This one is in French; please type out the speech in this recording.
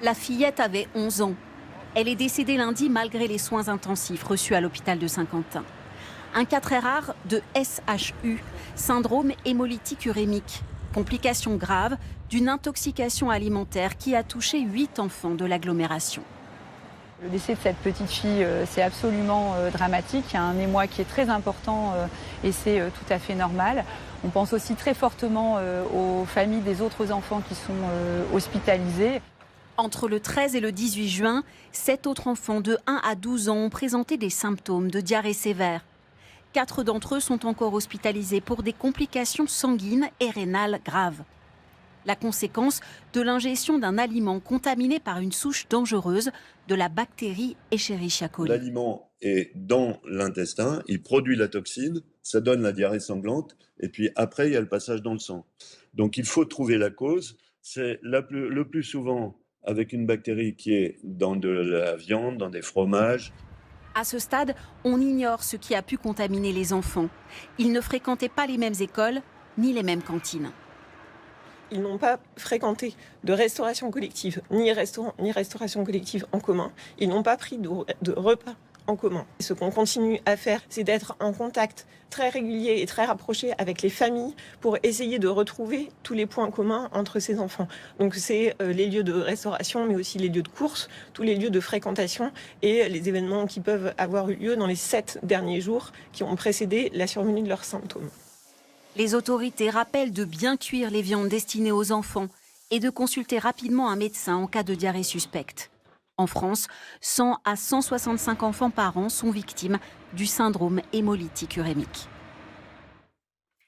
La fillette avait 11 ans. Elle est décédée lundi malgré les soins intensifs reçus à l'hôpital de Saint-Quentin. Un cas très rare de SHU, syndrome hémolytique urémique. Complication grave d'une intoxication alimentaire qui a touché 8 enfants de l'agglomération. Le décès de cette petite fille, c'est absolument dramatique. Il y a un émoi qui est très important et c'est tout à fait normal. On pense aussi très fortement aux familles des autres enfants qui sont hospitalisés. Entre le 13 et le 18 juin, 7 autres enfants de 1 à 12 ans ont présenté des symptômes de diarrhée sévère. 4 d'entre eux sont encore hospitalisés pour des complications sanguines et rénales graves. La conséquence de l'ingestion d'un aliment contaminé par une souche dangereuse de la bactérie Escherichia coli. L'aliment est dans l'intestin, il produit la toxine, ça donne la diarrhée sanglante, et puis après, il y a le passage dans le sang. Donc il faut trouver la cause. C'est le plus souvent avec une bactérie qui est dans de la viande, dans des fromages. À ce stade, on ignore ce qui a pu contaminer les enfants. Ils ne fréquentaient pas les mêmes écoles ni les mêmes cantines. Ils n'ont pas fréquenté de restauration collective, ni restaurant, ni restauration collective en commun. Ils n'ont pas pris de repas en commun. Ce qu'on continue à faire, c'est d'être en contact très régulier et très rapproché avec les familles pour essayer de retrouver tous les points communs entre ces enfants. Donc c'est les lieux de restauration, mais aussi les lieux de course, tous les lieux de fréquentation et les événements qui peuvent avoir eu lieu dans les 7 derniers jours qui ont précédé la survenue de leurs symptômes. Les autorités rappellent de bien cuire les viandes destinées aux enfants et de consulter rapidement un médecin en cas de diarrhée suspecte. En France, 100 à 165 enfants par an sont victimes du syndrome hémolytique urémique.